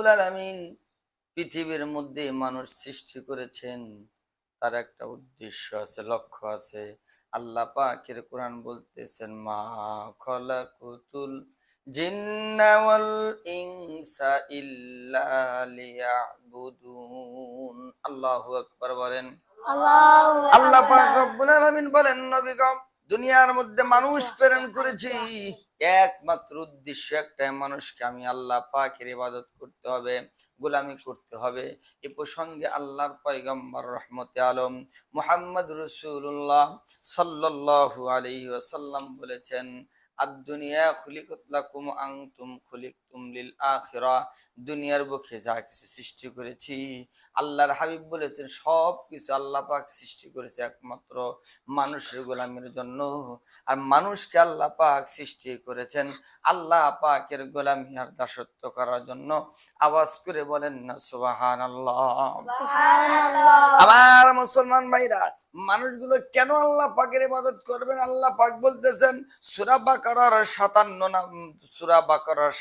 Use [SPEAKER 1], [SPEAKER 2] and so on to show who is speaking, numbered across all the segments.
[SPEAKER 1] রব্বুল আলামিন পৃথিবীর মধ্যে মানুষ সৃষ্টি করেছেন, তার একটা উদ্দেশ্য আছে, লক্ষ্য আছে। আল্লাহ পাকের কোরআন বলতেছেন, মা খলাকুতুল জিন্না ওয়াল ইনসা ইল্লা লিয়াবুদুন। আল্লাহু আকবার বলেন। আল্লাহ পাক রব্বুল আলামিন বলেন, নবী গো, দুনিয়ার মধ্যে মানুষ প্রেরণ করেছি একমাত্র উদ্দেশ্য একটাই, মানুষকে আমি আল্লাহ পাকের ইবাদত করতে হবে, গোলামি করতে হবে। এ প্রসঙ্গে আল্লাহর পয়গম্বর রহমতে আলম মুহাম্মদ রাসূলুল্লাহ সাল্লাল্লাহু আলাইহি ওয়াসাল্লাম বলেছেন, আদ-দুনিয়া খুলিকাত লাকুম আনতুম খুলিকতুম লিল আখিরাহ। দুনিয়ার বুকে যা কিছু সৃষ্টি করেছি, আল্লাহর হাবিব বলেছেন, সব কিছু আল্লাহ পাক সৃষ্টি করেছে একমাত্র মানুষের গোলামির জন্য। আর মানুষকে আল্লাহ পাক সৃষ্টি করেছেন আল্লাহ পাকের গোলামি আর দাসত্ব করার জন্য। আওয়াজ করে বলেন না সুবহানাল্লাহ। আমার মুসলমান ভাইরা, মানুষগুলো কেন আল্লাহ পাকের ইবাদত করবেন? আল্লাহ পাক বলতেছেন সূরা বাকারার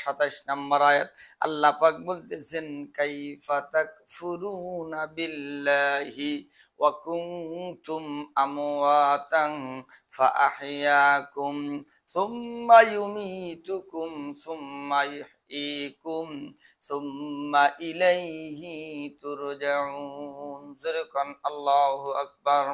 [SPEAKER 1] 27 নম্বর আয়াত, আল্লাহ পাক বলতেছেন, কাইফা তাকফুরুনা বিল্লাহি ওয়া কুনতুম আমওয়াতান ফাআহইয়াকুম সুম্মা ইউমীতুকুম সুম্মা ইহয়ীকুম সুম্মা ইলাইহি তুরজাউন। যেরকম আল্লাহু আকবার।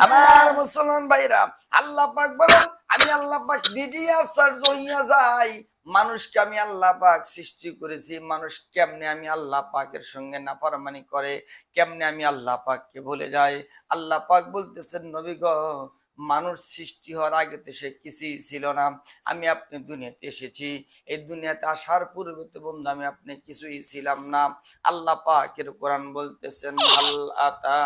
[SPEAKER 1] আমার মুসলমান ভাইরা, আল্লাহ পাক বলেন, আমি আল্লাহ পাক নিজেই আশ্চর্য হইয়া যাই, মানুষকে আমি আল্লাহ পাক সৃষ্টি করেছি, মানুষ কেমনে আমি আল্লাহ পাকের সঙ্গে নাফরমানি করে, কেমনে আমি আল্লাহ পাককে ভুলে যাই। আল্লাহ পাক বলতেছেন, নবী গো, মানুষ সৃষ্টি হওয়ার আগে তো সে কিছুই ছিল না, আমি আপনি দুনিয়াতে এসেছি, এই দুনিয়াতে আসার পূর্বে তো বন্ধু আমি আপনি কিছুই ছিলাম না। আল্লাহ পাকের কোরআন বলতেছেন, হাল আতা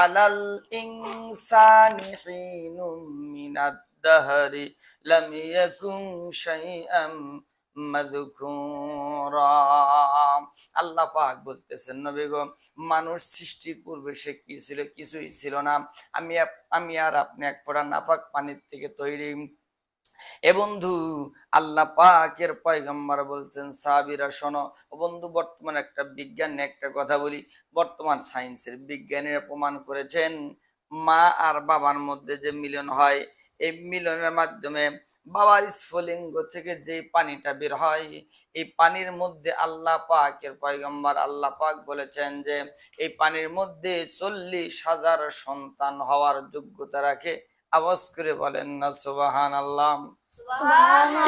[SPEAKER 1] আলাল ইনসানি হিনুম মিনাদ দাহরি লাম ইয়াকুন শাইআম মাযকুরা। আল্লাহ পাক বলতেছেন, নবী গো, মানুষ সৃষ্টির পূর্বে সে কি ছিল? কিছুই ছিল না। আমি আর আপনি এক ফোঁটা নাপাক পানির থেকে তৈরি। এ বন্ধু, আল্লাহ পাকের পয়গম্বর বলছেন, সাহাবীরা শোনো। ও বন্ধু, বর্তমান একটা বিজ্ঞান একটা কথা বলি, বর্তমান সায়েন্সের বিজ্ঞানীরা প্রমাণ করেছেন, মা আর বাবার মধ্যে যে মিলন হয়, এই মিলনের মাধ্যমে বাবার স্ফুলিঙ্গ থেকে যে পানিটা বের হয়, এই পানির মধ্যে আল্লাহ পাকের পয়গম্বর আল্লাহ পাক বলেছেন যে এই পানির মধ্যে 40,000 সন্তান হওয়ার যোগ্যতা রাখে। আওয়াজ করে বলেন না সুবহানাল্লাহ।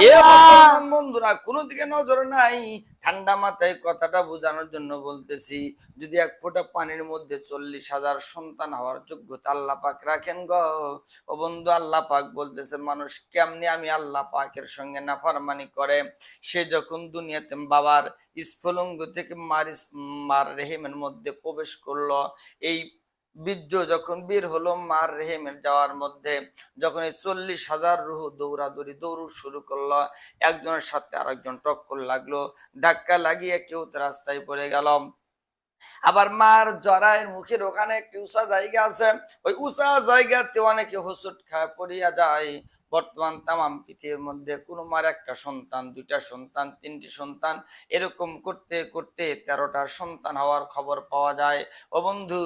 [SPEAKER 1] এ মুসলমান বন্ধুরা, কোনো দিকে নজর নাই, ঠান্ডা মাথায় কথাটা বোঝানোর জন্য বলতেছি। যদি এক ফোঁটা পানির মধ্যে 40,000 সন্তান হওয়ার যোগ্যতা আল্লাহ পাক রাখেন গো, ও বন্ধু, আল্লাহ পাক বলতেছে, মানুষ কেমনে আমি আল্লাহ পাকের সঙ্গে নাফরমানি করে। সে যখন দুনিয়াতে বাবার স্ফুলিঙ্গ থেকে মার রেহেমের মধ্যে প্রবেশ করলো, এই বীর্য যখন বের হলো মার রেহেমের যাওয়ার মধ্যে, যখন এই 40,000 রূহ দৌড় শুরু করলো, একজনের সাথে আরেকজন টক্কর লাগলো, ধাক্কা লাগিয়ে কেউ তো রাস্তায় পড়ে গেল। আবার মার জরায়ের মুখের ওখানে একটি উঁচা জায়গা আছে, ওই উঁচা জায়গাতে অনেকে হোঁচট খায় পড়িয়া যায়। বর্তমান তামাম পৃথিবীর মধ্যে কোনো মার একটা সন্তান, দুইটা সন্তান, তিনটি সন্তান, এরকম করতে করতে 13টা সন্তান হওয়ার খবর পাওয়া যায়। ও বন্ধু,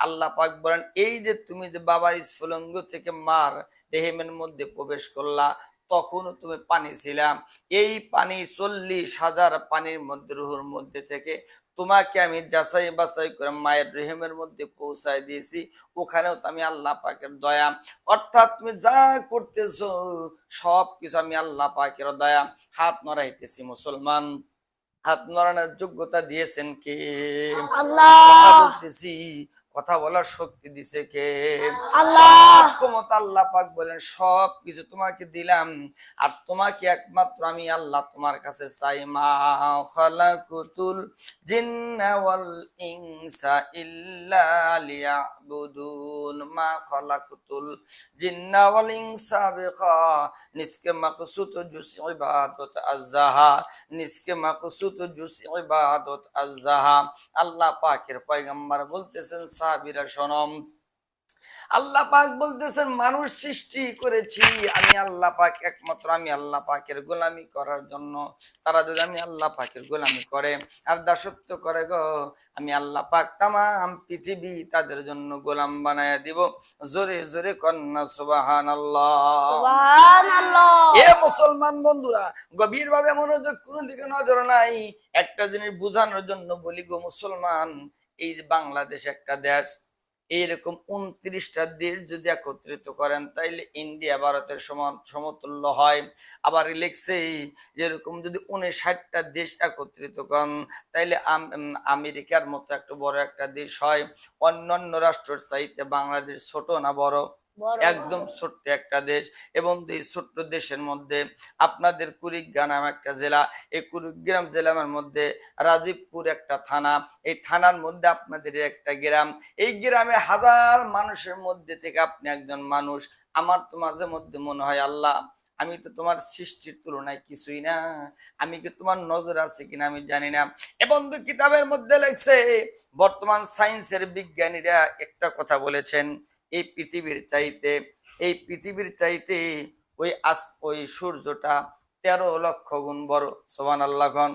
[SPEAKER 1] আল্লাহ পাক বলেন, এই যে তুমি যে বাবার স্ফুলিঙ্গ থেকে মার রেহেমের মধ্যে প্রবেশ করলা, তখনও তুমি পানি ছিলাম। এই পানি 40,000 পানির মধ্যে, রুহুর মধ্যে থেকে তোমাকে আমি যাচাই বাছাই করে মায়ের রেহেমের মধ্যে পৌঁছায় দিয়েছি। ওখানেও তো আমি আল্লাহ পাকের দয়া, অর্থাৎ তুমি যা করতেছো সব কিছু আমি আল্লাহ পাকের দয়া। হাত নড়াইতেছি মুসলমান, হাত নড়ানোর যোগ্যতা দিয়েছেন কে? আল্লাহ। কথা বলতেছি, কথা বলার শক্তি দিছে কে? আল্লাহ। ক্ষমতা আল্লাহ পাক বলেন, সব কিছু তোমাকে দিলাম, আর তোমাকে একমাত্র আমি আল্লাহ তোমার কাছে চাই। মা খালাকুতুল জিন্না ওয়াল ইনসা ইল্লা লিয়াবুদুন। মা খালাকুতুল জিন্না ওয়াল ইনসা বিখা, নিসকে মাকসুদ জুস ইবাদত আযহা, নিসকে মাকসুদ জুস ইবাদত আযহা। আল্লাহ পাকের পয়গম্বর বলতেছেন, সাহাবীরা শোনো, আল্লাহ পাক বলতেছেন মানুষ সৃষ্টি করেছি আমি আল্লাহ পাক, একমাত্র আমি আল্লাহ পাকের গোলামি করার জন্য। তারা যদি আমি আল্লাহ পাকের গোলামি করে আর দাসত্ব করে গো, আমি আল্লাহ পাক তামাম পৃথিবী তাদের জন্য গোলাম বানায়া দিব। জোরে জোরে কন্যা সুবহানাল্লাহ।
[SPEAKER 2] সুবহানাল্লাহ।
[SPEAKER 1] এ মুসলমান বন্ধুরা, গভীর ভাবে মনোযোগ, কোন দিকে নজর নাই। একটা জিনিস বোঝানোর জন্য বলি গো মুসলমান, এই যে বাংলাদেশ একটা দেশ, এইরকম 29টা দেশ যদি একত্রিত করেন তাইলে ইন্ডিয়া ভারতের সমান সমতুল্য হয়। আবার লিখছে যেরকম যদি 59টা দেশ একত্রিত করেন তাইলে আমেরিকার মতো একটা বড় একটা দেশ হয়। অন্যান্য রাষ্ট্রের চাইতে বাংলাদেশ ছোট না বড়? একদম ছোট্ট একটা দেশ। এবং এই ছোট্ট দেশের মধ্যে আপনাদের কুড়িগ্রাম নাম একটা জেলা, এই কুড়িগ্রাম জেলার মধ্যে রাজীবপুর একটা থানা, এই থানার মধ্যে আপনাদের একটা গ্রাম, এই গ্রামে হাজার মানুষের মধ্যে থেকে আপনি একজন মানুষ। আমার তো মাঝে মধ্যে মনে হয় আল্লাহ, আমি তো তোমার সৃষ্টির তুলনায় কিছুই না, আমি কি তোমার নজর আছে কিনা আমি জানি না। এবং কিতাবের মধ্যে লেখছে, বর্তমান সায়েন্সের বিজ্ঞানীরা একটা কথা বলেছেন, এই পৃথিবীর চাইতে, এই পৃথিবীর চাইতে ওই সূর্যটা 13 লক্ষ গুণ বড়। সুবহানাল্লাহ খান।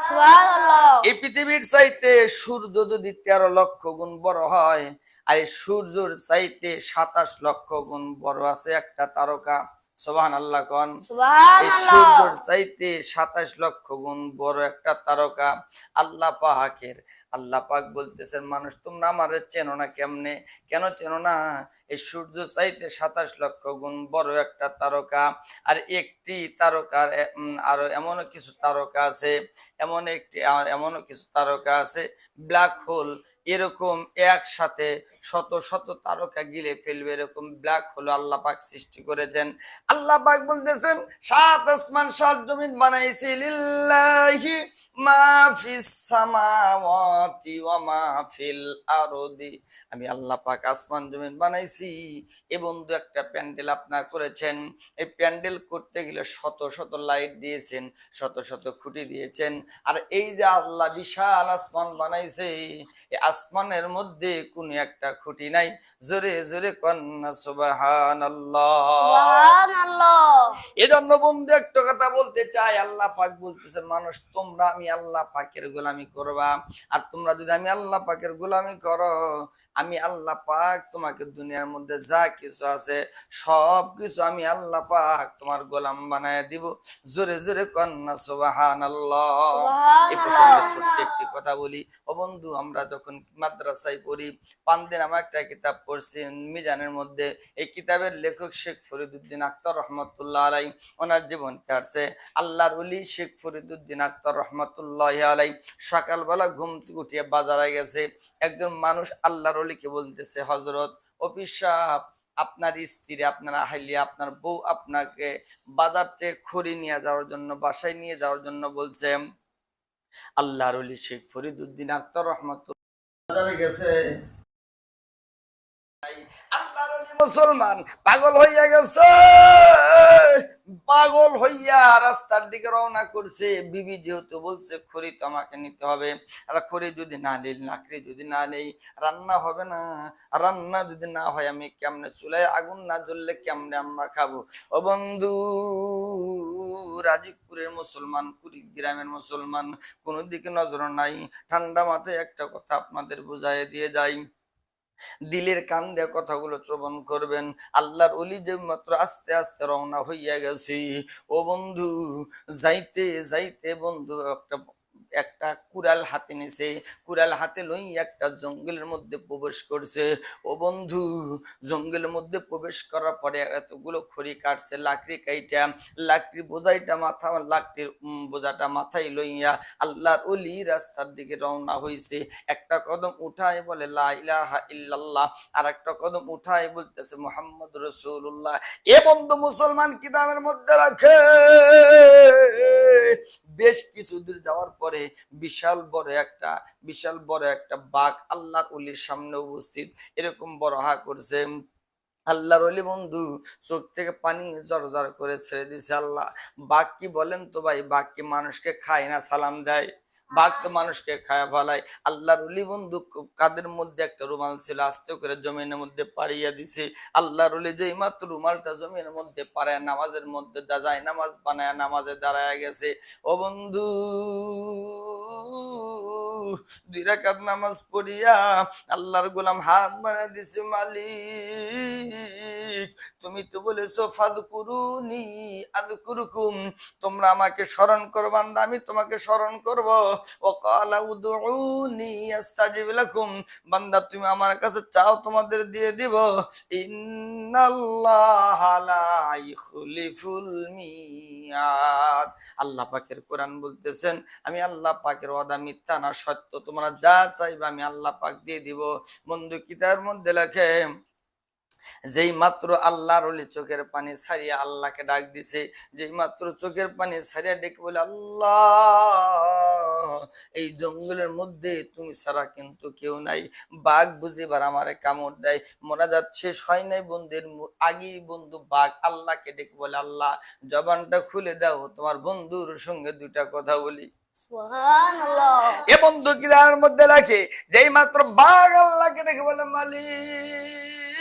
[SPEAKER 2] সুবহানাল্লাহ।
[SPEAKER 1] এই পৃথিবীর চাইতে সূর্য যদি 13 লক্ষ গুণ বড় হয়, আর এই সূর্যের চাইতে 27 লক্ষ গুণ বড় আছে একটা তারকা। সুবহানাল্লাহ খান। এই
[SPEAKER 2] সুবহানাল্লাহ।
[SPEAKER 1] সূর্যের চাইতে 27 লক্ষ গুণ বড় একটা তারকা আল্লাহ পাকের। আল্লাহ পাক বলতেছেন মানুষ তোমরা আমার চেনো না কেমনে? কেন চেনো না? এই সূর্য চাইতে 27 লক্ষ গুণ বড় একটা তারকা। আর একটি তারকার আরো এমনও কিছু তারকা আছে, এমনও কিছু তারকা আছে ব্ল্যাক হোল, এরকম একসাথে শত শত তারকা গিলে ফেলবে, এরকম ব্ল্যাক হোল আল্লাহ পাক সৃষ্টি করেছেন। আল্লাহ পাক বলতেছেন সাত আসমান সাত জমিন বানাইছি লিল্লাহি মা ফিস সামাওয়াতি ওয়া মা ফিল আরদি। আমি আল্লাহ পাক আসমান জমিন বানাইছি। এ বন্ধু একটা প্যান্ডেল আপনার করেছেন, এই প্যান্ডেল করতে গেলে শত শত লাইট দিয়েছেন, শত শত খুঁটি দিয়েছেন। আর এই যে আল্লাহ বিশাল আসমান বানাইছে, এই আসমানের মধ্যে কোনো একটা খুঁটি নাই। জোরে জোরে কন্যা সুবহানাল্লাহ।
[SPEAKER 2] সুবহানাল্লাহ।
[SPEAKER 1] এজন্য বন্ধু একটা কথা বলতে চাই, আল্লাহ পাক বলতেছেন মানুষ তোমরা আমি আল্লাহ পাকের গোলামি করবা। আর তোমরা যদি আমি আল্লাহ পাকের গোলামি করো, আমি আল্লাহ পাক তোমাকে দুনিয়ার মধ্যে যা কিছু আছে সব কিছু আমি আল্লাহ পাক তোমার গোলাম বানায় দিব। জোরে জোরে কন্যা সুবহানাল্লাহ। এই প্রসঙ্গে ছোট্ট একটি কথা বলি ও বন্ধু, আমরা যখন মাদ্রাসায় পড়ি, পান্ডে নামে একটা কিতাব পড়ছি মিজানের মধ্যে, এই কিতাবের লেখক শেখ ফরিদুদ্দিন আখতার রহমতুল্লাহ আলাই, ওনার জীবনীতে আসছে আল্লাহর ওলি শেখ ফরিদুদ্দিন আখতার রহমতুল্লাহ আলাই সকালবেলা ঘুম থেকে উঠিয়ে বাজারে গেছে। একজন মানুষ আল্লাহর ওলিকে বলতেছে হজরত অফিস সাহেব, আপনার স্ত্রী, আপনার আহলিয়া, আপনার বউ আপনাকে বাজার থেকে খড়ি নিয়ে যাওয়ার জন্য, বাসায় নিয়ে যাওয়ার জন্য বলছে। আল্লাহর ওলি শেখ ফরিদুদ্দিন আখতার রহমতুল্লাহ বাজারে গেছে, আল্লাহর ওলি মুসলমান পাগল হইয়া গেছে, পাগল হইয়া রাস্তার দিকে রওনা করছে। বিবি যেহেতু বলছে খড়ি তো আমাকে নিতে হবে, আর খড়ি যদি না নেই, লাকড়ি যদি না নেই রান্না হবে না, রান্না যদি না হয় আমি কেমনে, চুলায় আগুন না জ্বললে কেমনে আমরা খাবো? ও বন্ধু, রাজীবপুরের মুসলমান, কুড়িগ্রামের মুসলমান, কোনো দিকে নজর নাই। ঠান্ডা মাথায় একটা কথা আপনাদের বুঝাই দিয়ে যাই, দিলের কান দিয়ে কথাগুলো শ্রবণ করবেন। আল্লাহর ওলি যে মাত্র আস্তে আস্তে রওনা হইয়া গেছি, ও বন্ধু, যাইতে যাইতে বন্ধু একটা একটা কুড়াল হাতে নিছে, কুড়াল হাতে লই একটা জঙ্গলের মধ্যে প্রবেশ করছে। ও বন্ধু, জঙ্গলের মধ্যে প্রবেশ করার পরে এতগুলো খড়ি কাটছে, লাকড়ি কাইটা, লাকড়ি বোঝাইটা মাথা, লাকড়ির বোঝাটা মাথায় লইয়া আল্লাহর ওলি রাস্তার দিকে রওনা হইছে। একটা কদম উঠায় বলে লা ইলাহা ইল্লাল্লাহ, আর একটা কদম উঠায় বলতেছে মুহাম্মদ রাসূলুল্লাহ। এ বন্ধু মুসলমান কিতাবের মধ্যে রাখে, বেশ কিছু দূর যাওয়ার পরে বিশাল বড় একটা বাঘ আল্লাহর ওলির সামনে উপস্থিত, এরকম বড় হা করছে। আল্লাহর ওলি বন্ধু চোখ থেকে পানি জড় করে ছেড়ে দিছে। আল্লাহ, বাঘ কি বলেন তো ভাই, বাঘ কি মানুষকে খায় না সালাম দেয়? বাঘ তো মানুষকে খায়া ফেলায়। আল্লাহর ওলি বন্ধু কাদের মধ্যে একটা রুমাল ছিল, আস্তে করে জমিনের মধ্যে পাড়িয়া দিছে। আল্লাহর ওলি যেই মাত্র রুমালটা জমিনের মধ্যে পাড়ায় নামাজের মধ্যে যায় নামাজ বানায় নামাজে দাঁড়ায় গেছে। ও বন্ধু, 2 রাকাত নামাজ পড়িয়া আল্লাহর গোলাম হাত বাড়ায় দিছে, মালিক তুমি তো বলেছো ফাযকুরুনি আযকুরুকুম, তোমরা আমাকে স্মরণ করো বান্দা, আমি তোমাকে স্মরণ করব। ও ক্বালা উদউনি আস্তাজিব লাকুম, বান্দা তুমি আমার কাছে চাও তোমাদের দিয়ে দিব। ইন্নাল্লাহা লা ইখলিফুল মিয়াদ। আল্লাহ পাকের কোরআন বলতেছেন আমি আল্লাহ পাকের ওয়াদা মিথ্যা না, সত্য, তোমরা যা চাইবে আমি আল্লাহ পাক দিয়ে দিব। বন্ধু কিতাবের মধ্যে লেখে যেই মাত্র আল্লাহর ওলি চোখের পানি ছাড়িয়া আল্লাহকে ডাক দিছে, যেই মাত্র চোখের পানি ছাড়িয়া ডেকে বলে আল্লাহ এই জঙ্গলের মধ্যে তুমি ছাড়া কিন্তু কেউ নাই, বাঘ বুঝিবার আমারে কামড় দেয়, মোনাজাত শেষ হয় নাই বন্ধুর আগেই বন্ধু বাঘ আল্লাহকে ডেকে বলে আল্লাহ জবানটা খুলে দাও, তোমার বন্ধুর সঙ্গে 2টা কথা বলি।
[SPEAKER 2] সুবহানাল্লাহ।
[SPEAKER 1] এ বন্ধু কিতাবের মধ্যে লেখে যেই মাত্র বাঘ আল্লাহকে ডেকে বলে মালিক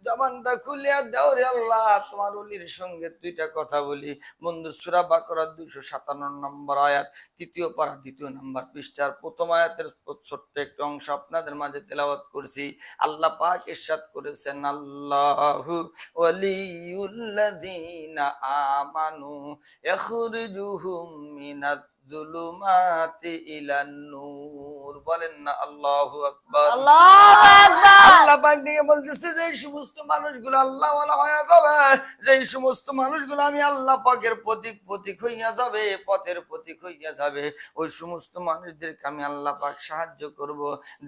[SPEAKER 1] জবানটা খুলিয়া দাও রে আল্লাহ, তোমার ওলির সঙ্গে 2টা কথা বলি। বন্ধু সূরা বাকারা 257 নম্বর আয়াত, 3য় পারা 2য় নম্বর পৃষ্ঠার 1ম আয়াতের ছোট্ট একটু অংশ আপনাদের মাঝে তেলাওয়াত করছি। আল্লাহ পাক ইরশাদ করেছেন আল্লাহু ওয়ালিউল্লাযিনা আমানু ইয়াখরিজুহুম মিনাজ যুলুমাতি ইলান নূর। বলেন না আল্লাহু আকবার।
[SPEAKER 2] আল্লাহু আকবার।
[SPEAKER 1] আল্লাহ পাক দিয়ে বলতেছে যে সমস্ত মানুষগুলো আল্লাহ ওয়ালা হয়ে যাবে, যে সমস্ত মানুষগুলো আমি আল্লাহ পাকের প্রতীক হইয়া যাবে, পথের প্রতীক হইয়া যাবে, ওই সমস্ত মানুষদেরকে আমি আল্লাহ পাক সাহায্য করব।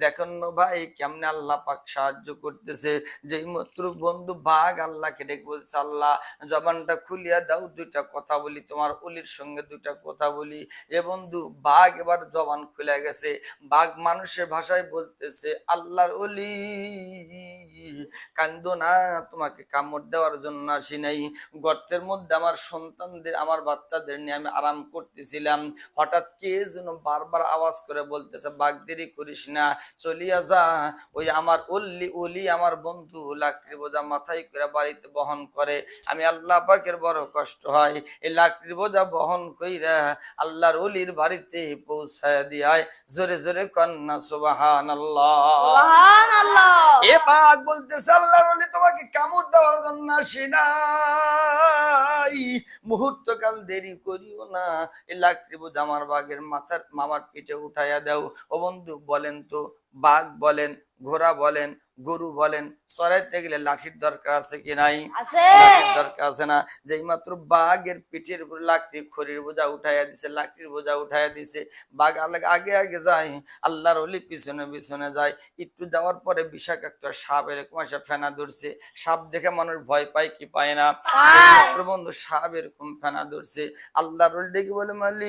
[SPEAKER 1] দেখেন না ভাই কেমনে আল্লাহ পাক সাহায্য করতেছে। যেই মাত্র বন্ধু বাঘ আল্লাহকে ডেকে বলছে আল্লাহ জবানটা খুলিয়া দাও 2টা কথা বলি, তোমার ওলির সঙ্গে 2টা কথা বলি। এ বন্ধু বাঘ এবার জবান খুলে গেছে, বাঘ মানুষের ভাষায় বলতেছে আল্লাহর ওলি কান্দো না, তোমাকে কামড় দেওয়ার জন্য আসি নাই, গর্তের মধ্যে আমার সন্তানদের আমার বাচ্চাদের নিয়ে আমি আরাম করতেছিলাম, হঠাৎ কে যেন বারবার আওয়াজ করে বলতেছে বাঘ দেরি করিস না চলিয়া যা, ওই আমার ওলি আমার বন্ধু লাকড়ি বোঝা মাথায় করে বাড়িতে বহন করে, আমি আল্লাহ পাকের বড় কষ্ট হয়, এই লাকড়ি বোঝা বহন কইরা আল্লাহর ওলির বাড়িতে পৌঁছায় দিয়ায়। জোরে জোরে কন্যা সুবহানাল্লাহ।
[SPEAKER 2] সুবহানাল্লাহ।
[SPEAKER 1] এ বাঘ বলতেছে আল্লাহর ওলি তোমাকে কামড় দেওয়ার জন্য আসি নাই, মুহূর্তকাল দেরি করিও না, এই লাকড়ি বোঝা আমার বাঘের মামার পিঠে উঠাইয়া দাও। ও বন্ধু বলেন তো বাঘ বলেন ঘোড়া বলেন গরু বলেন চড়াইতে গেলে লাঠির দরকার আছে কি নাই?
[SPEAKER 2] আছে।
[SPEAKER 1] লাঠির দরকার আছে না? যেই মাত্র বাঘের পিঠের উপর লাকড়ি খড়ির বোঝা উঠাইয়া দিছে, লাকড়ির বোঝা উঠাইয়া দিছে, বাঘ আগে আগে যায়, আল্লাহর ওলি পিছনে পিছনে যায়। একটু যাওয়ার পরে বিশাল একটা সাপ এরকম এসে ফেনা ধরছে, সাপ দেখে মানুষ ভয় পায় কি পায় না? মাত্র বন্ধু সাপ এরকম ফেনা ধরছে, আল্লাহর ওলি ডেকে বলে মালিক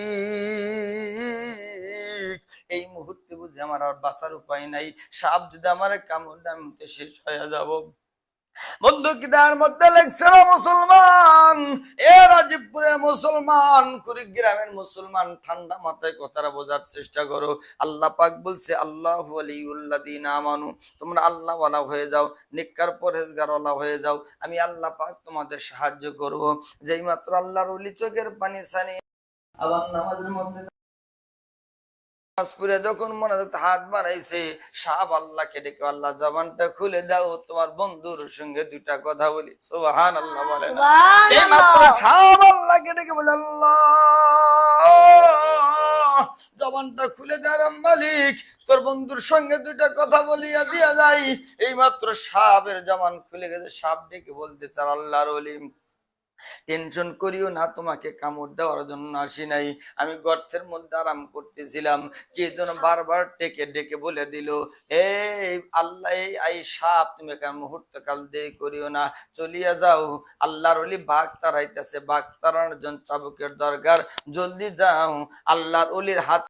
[SPEAKER 1] এই মুহূর্তে বুঝে আমার আর বাঁচার উপায় নাই, সাপ যদি আমার কামড় দেয় আমি তো শেষ হয়ে যাব। বন্ধু কিতাবের মধ্যে লেখছে মুসলমান, এ রাজীবপুরের মুসলমান কুড়িগ্রামের মুসলমান ঠান্ডা মাথায় কথাটা বোঝার চেষ্টা করো। আল্লাহ পাক বলছে আল্লাহু ওয়ালিউল্লাযিনা আমানু, তোমরা আল্লাহ ওয়ালা হয়ে যাও, নেককার পরহেজগার ওয়ালা হয়ে যাও, আমি আল্লাহ পাক তোমাদের সাহায্য করব। যেই মাত্র আল্লাহর ওলি চোখের পানি ছাড়িয়ে আবার নামাজের মধ্যে যখন মনে হাত বাড়াইছে, সাপ আল্লাহকে ডেকে আল্লাহ জবানটা খুলে দাও, তোমার বন্ধুর সঙ্গে 2টা কথা বলি। সুবহানাল্লাহ বলে না? এই মাত্র সাপ আল্লাহকে ডেকে বলে আল্লাহ জবানটা খুলে দেওয়ার মালিক তোর বন্ধুর সঙ্গে 2টা কথা বলিয়া দিয়া যাই। এই মাত্র সাপের জবান খুলে গেছে, সাপ ডেকে বলতেছে আল্লাহর ওলি টেনশন করিও না, তোমাকে কামড় দেওয়ার জন্য আসি নাই, আমি গর্তের মধ্যে আরাম করতেছিলাম, কে যেন বারবার ডেকে ডেকে বলে দিল এই আল্লাহ এই সাপ তুমি মুহূর্তকাল দেরি করিও না চলিয়া যাও, আল্লাহর ওলি বাঘ তাড়াইতেছে, বাঘ তাড়ানোর জন্য চাবুকের দরকার, জলদি যাও, আল্লাহর ওলির হাত